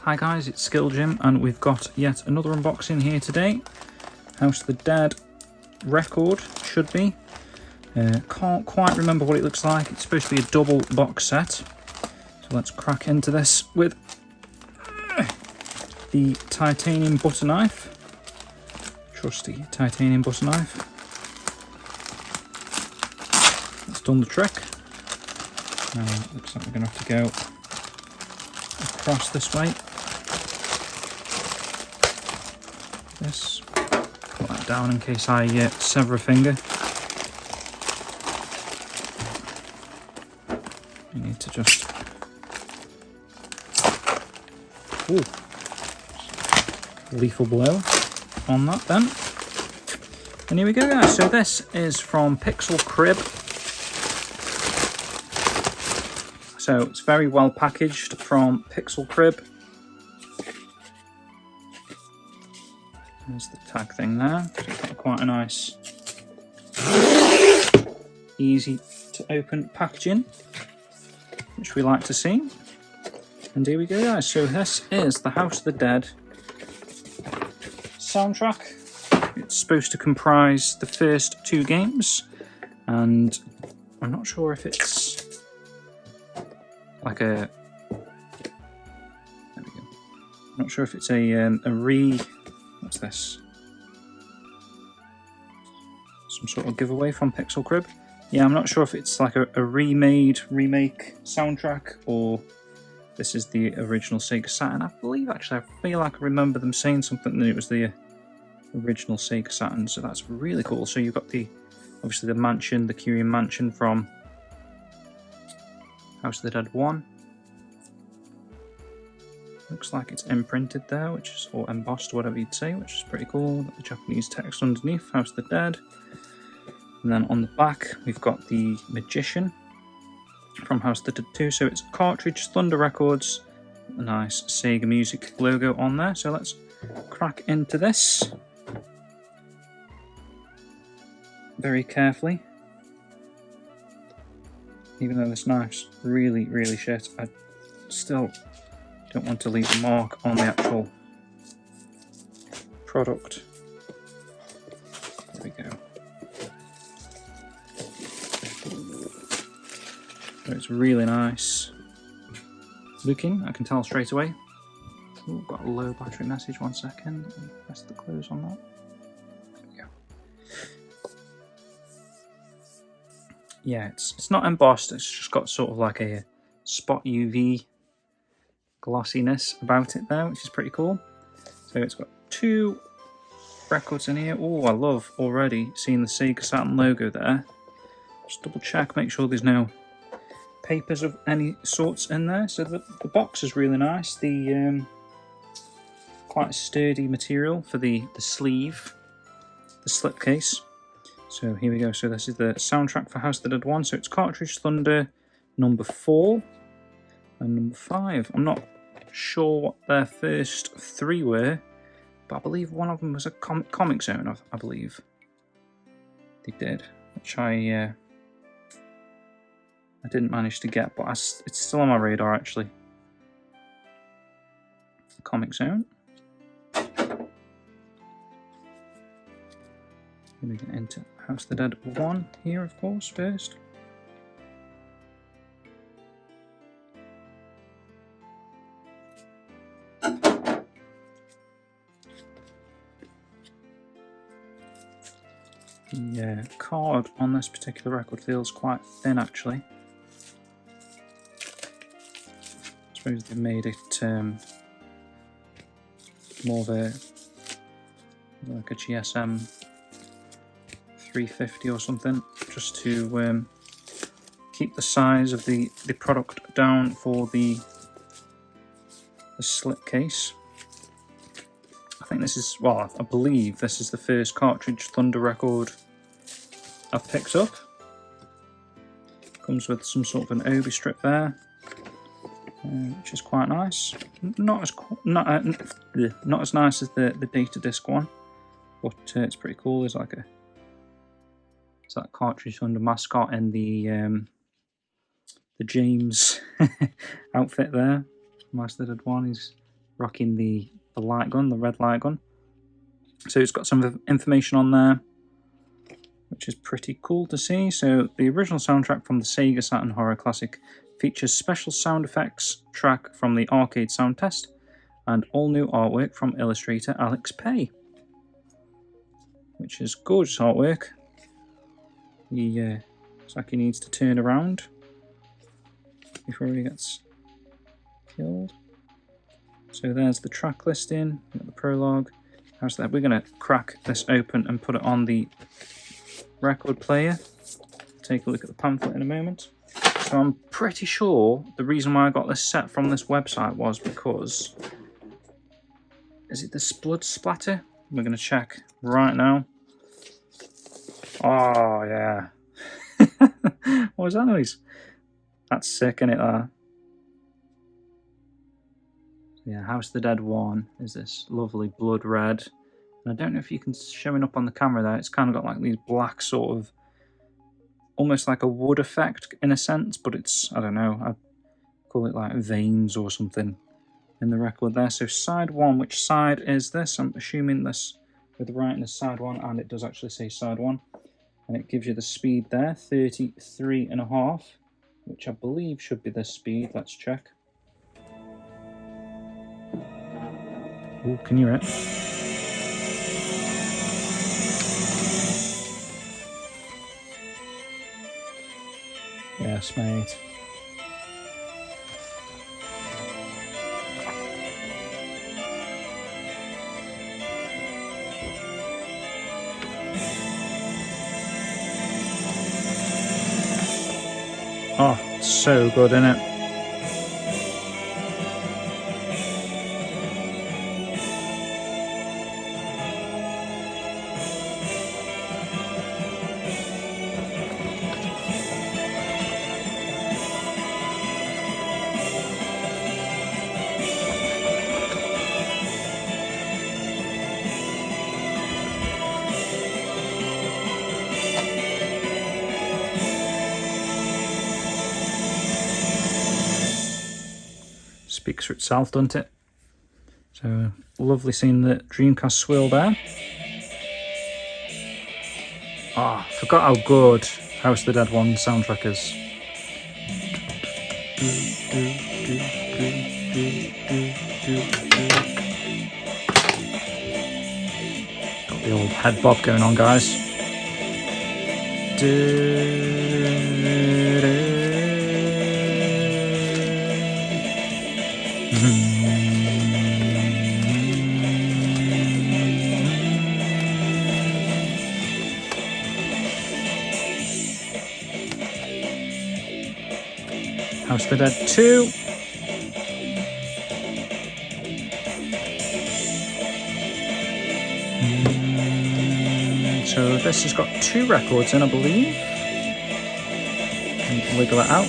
Hi guys, it's Skill Jim and we've got yet another unboxing here today. House of the Dead record, should be. Can't quite remember what it looks like. It's supposed to be a double box set. So let's crack into this with the titanium butter knife. Trusty titanium butter knife. It's done the trick. Looks like we're going to have to go across this way. This, put that down in case I sever a finger. You need to just, lethal blow on that then. And here we go guys, so this is from Pixelcrib. So it's very well packaged from Pixelcrib. There's the tag thing there. So it's got quite a nice, easy to open packaging, which we like to see. And here we go guys, so this is the House of the Dead soundtrack. It's supposed to comprise the first two games, and I'm not sure if it's like a, there we go. I'm not sure if it's what's this? Some sort of giveaway from Pixelcrib. Yeah, I'm not sure if it's like a remake soundtrack, or this is the original Sega Saturn. I believe, actually, I feel like I remember them saying something that it was the original Sega Saturn, so that's really cool. So you've got obviously the mansion, the Curian mansion from House of the Dead 1. Looks like it's imprinted there, or embossed, or whatever you'd say, which is pretty cool. Got the Japanese text underneath, House of the Dead. And then on the back, we've got the Magician from House of the Dead 2. So it's Cartridge Thunder Records, a nice Sega Music logo on there. So let's crack into this very carefully. Even though this knife's really, really shit, I still don't want to leave a mark on the actual product. There we go. So it's really nice looking, I can tell straight away. Ooh, got a low battery message, 1 second. Let me press the close on that. There we go. Yeah, it's not embossed, it's just got sort of like a spot UV glossiness about it there, which is pretty cool. So it's got two records in here. Oh, I love already seeing the Sega Saturn logo there. Just double check, make sure there's no papers of any sorts in there. So the box is really nice. The quite a sturdy material for the sleeve, the slipcase. So here we go. So this is the soundtrack for House of the Dead 1. So it's Cartridge Thunder number 4 and number 5. I'm not sure what their first three were, but I believe one of them was a Comic Zone. I believe they did, which I didn't manage to get, but it's still on my radar actually. Comic Zone. Here we get into House of the Dead 1 here, of course, first. The card on this particular record feels quite thin actually. I suppose they made it more of like a GSM 350 or something, just to keep the size of the product down for the slipcase. I think this is, well, I believe this is the first Cartridge Thunder record I've picked up. Comes with some sort of an obi strip there, which is quite nice. Not as nice as the data disc one, but it's pretty cool. There's like that Cartridge Thunder mascot in the James outfit there. House of the Dead 1. He's rocking the light gun, the red light gun. So it's got some information on there, which is pretty cool to see. So the original soundtrack from the Sega Saturn Horror Classic features special sound effects track from the arcade sound test and all new artwork from illustrator Alex Pay, which is gorgeous artwork. Looks like he needs to turn around before he gets killed. So there's the track listing, the prologue. How's that? We're going to crack this open and put it on the record player. Take a look at the pamphlet in a moment. So I'm pretty sure the reason why I got this set from this website was because... Is it the blood splatter? We're going to check right now. Oh, yeah. What was that noise? That's sick, isn't it? Yeah, House of the Dead 1 is this lovely blood red. And I don't know if you can showing up on the camera there. It's kind of got like these black sort of, almost like a wood effect in a sense, but it's, I don't know, I'd call it like veins or something in the record there. So side 1, which side is this? I'm assuming this with writing is side 1, and it does actually say side 1. And it gives you the speed there, 33.5, which I believe should be this speed. Let's check. Ooh, can you hear it? Yes, mate. Oh, it's so good, isn't it? Speaks for itself, doesn't it? So lovely seeing the Dreamcast swirl there. Ah, forgot how good House of the Dead 1 soundtrack is. Got the old head bob going on, guys. House of the Dead 2. So this has got 2 records in, I believe. And wiggle it out.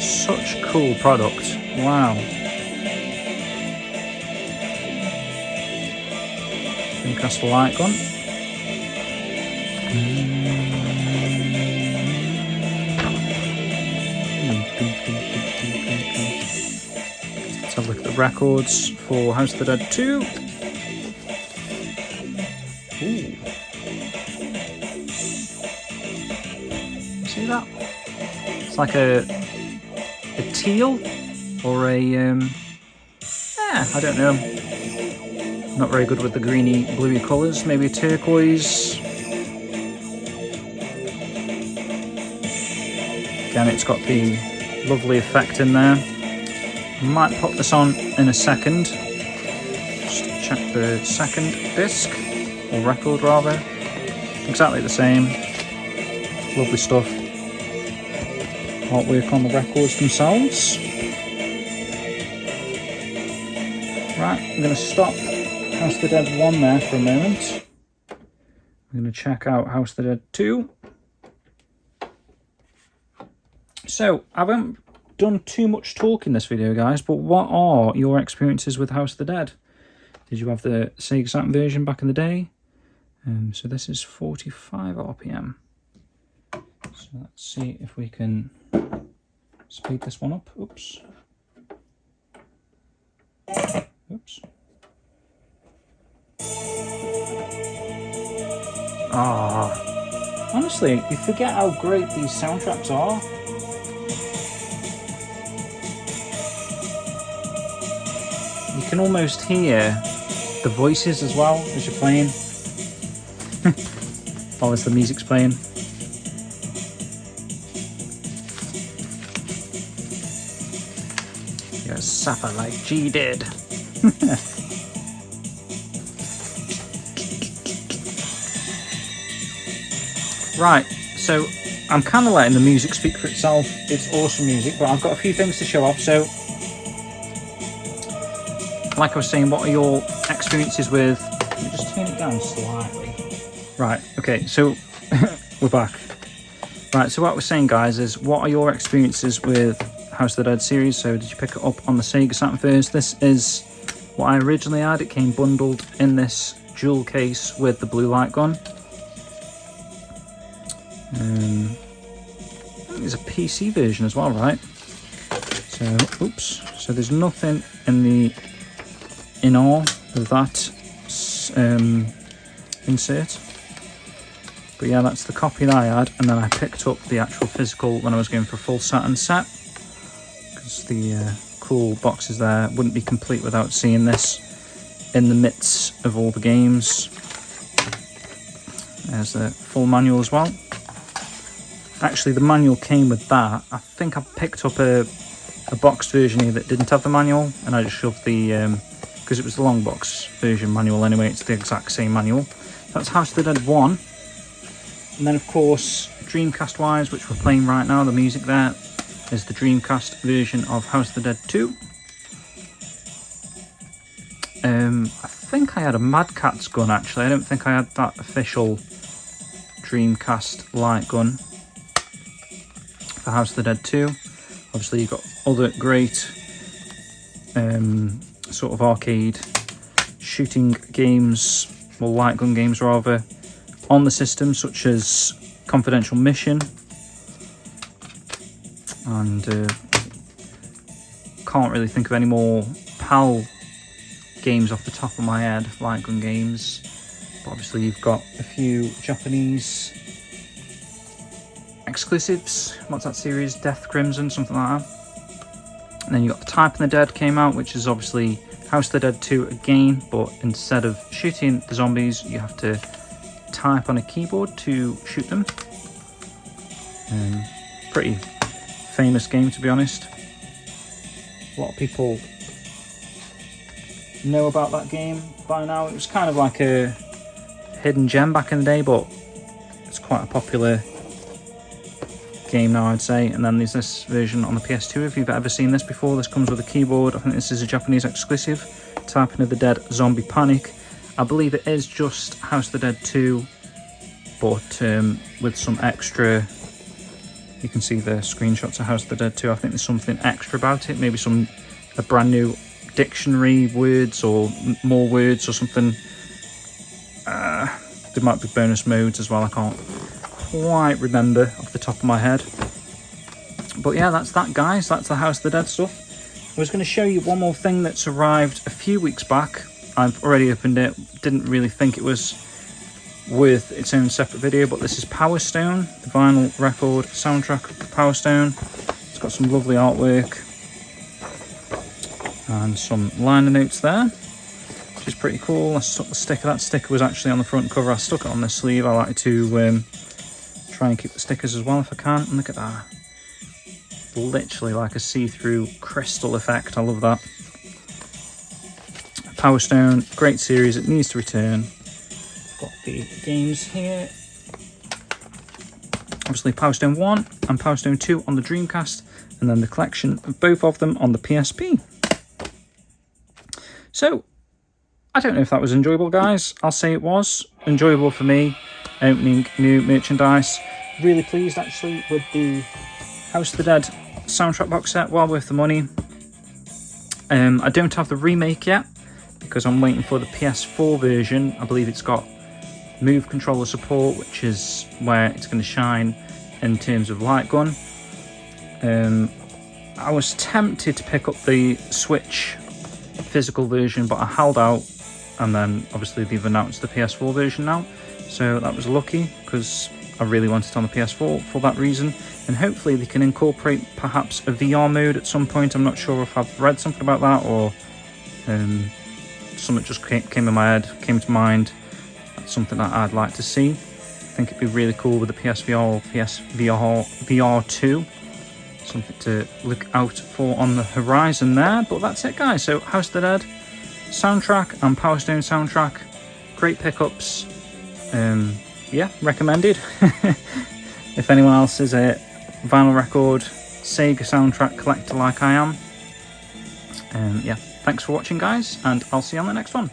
Such a cool product. Wow. Dreamcast the light gun. Let's have a look at the records for House of the Dead 2. Ooh. See that? It's like a teal or a I don't know. Not very good with the greeny bluey colours. Maybe a turquoise. Again, it's got the lovely effect in there. Might pop this on in a second. Just check the second disc, or record rather. Exactly the same. Lovely stuff. Artwork on the records themselves. Right, I'm going to stop House of the Dead 1 there for a moment. I'm going to check out House of the Dead 2. So, I haven't done too much talk in this video, guys, but what are your experiences with House of the Dead? Did you have the Sega Saturn version back in the day? So this is 45 RPM. So let's see if we can speed this one up. Oops. Oops. Ah, honestly, you forget how great these soundtracks are. You can almost hear the voices as well as you're playing. Or as the music's playing. You're a sapper like G did. Right, so I'm kind of letting the music speak for itself. It's awesome music, but I've got a few things to show off. So, like I was saying, what are your experiences with... Let me just turn it down slightly. Right, okay, so we're back. Right, so what we're saying, guys, is what are your experiences with House of the Dead series? So did you pick it up on the SEGA Saturn first? This is what I originally had. It came bundled in this jewel case with the blue light gun. I think there's a PC version as well, right? So, oops. So there's nothing in all of that insert. But yeah, that's the copy that I had, and then I picked up the actual physical when I was going for a full Saturn set, because the cool boxes there wouldn't be complete without seeing this in the midst of all the games. There's the full manual as well. Actually, the manual came with that. I think I picked up a boxed version here that didn't have the manual, and I just shoved the, because it was the long box version manual anyway, it's the exact same manual. That's House of the Dead 1. And then, of course, Dreamcast wise, which we're playing right now, the music there is the Dreamcast version of House of the Dead 2. I think I had a Mad Catz gun, actually. I don't think I had that official Dreamcast light gun for House of the Dead 2. Obviously, you've got other great sort of arcade shooting games, or light gun games rather, on the system, such as Confidential Mission, and can't really think of any more PAL games off the top of my head, light gun games. But obviously you've got a few Japanese exclusives. What's that series? Death Crimson, something like that. And then you've got The Type and the Dead came out, which is obviously House of the Dead 2 again, but instead of shooting the zombies, you have to type on a keyboard to shoot them. Pretty famous game, to be honest. A lot of people know about that game by now. It was kind of like a hidden gem back in the day, but it's quite a popular game now, I'd say. And then there's this version on the PS2. If you've ever seen this before, this comes with a keyboard. I think this is a Japanese exclusive. Typing of the Dead Zombie Panic. I believe it is just House of the Dead 2, but with some extra. You can see the screenshots of House of the Dead 2. I think there's something extra about it. Maybe a brand new dictionary words, or more words, or something. There might be bonus modes as well. I can't quite remember off the top of my head. But yeah, that's that, guys. That's the House of the Dead stuff. I was going to show you one more thing that's arrived a few weeks back. I've already opened it. Didn't really think it was worth its own separate video, but this is Power Stone, the vinyl record soundtrack of Power Stone. It's got some lovely artwork and some liner notes there, which is pretty cool. I stuck the sticker. That sticker was actually on the front cover. I stuck it on the sleeve. I like to try and keep the stickers as well if I can. And look at that. Literally like a see-through crystal effect. I love that. Power Stone, great series. It needs to return. Got the games here. Obviously Power Stone 1 and Power Stone 2 on the Dreamcast, and then the collection of both of them on the PSP. So, I don't know if that was enjoyable, guys. I'll say it was enjoyable for me, opening new merchandise. Really pleased, actually, with the House of the Dead soundtrack box set. Well worth the money. I don't have the remake yet, because I'm waiting for the PS4 version. I believe it's got Move controller support, which is where it's going to shine in terms of light gun. I was tempted to pick up the Switch physical version, but I held out, and then obviously they've announced the PS4 version now, so that was lucky because I really wanted it on the PS4 for that reason. And hopefully they can incorporate perhaps a VR mode at some point. I'm not sure if I've read something about that, or something just came to mind. That's something that I'd like to see. I think it'd be really cool with the PSVR or VR 2. Something to look out for on the horizon there. But that's it, guys. So House of the Dead soundtrack and Power Stone soundtrack, great pickups. Yeah, recommended. If anyone else is a vinyl record Sega soundtrack collector like I am. Yeah, thanks for watching, guys, and I'll see you on the next one.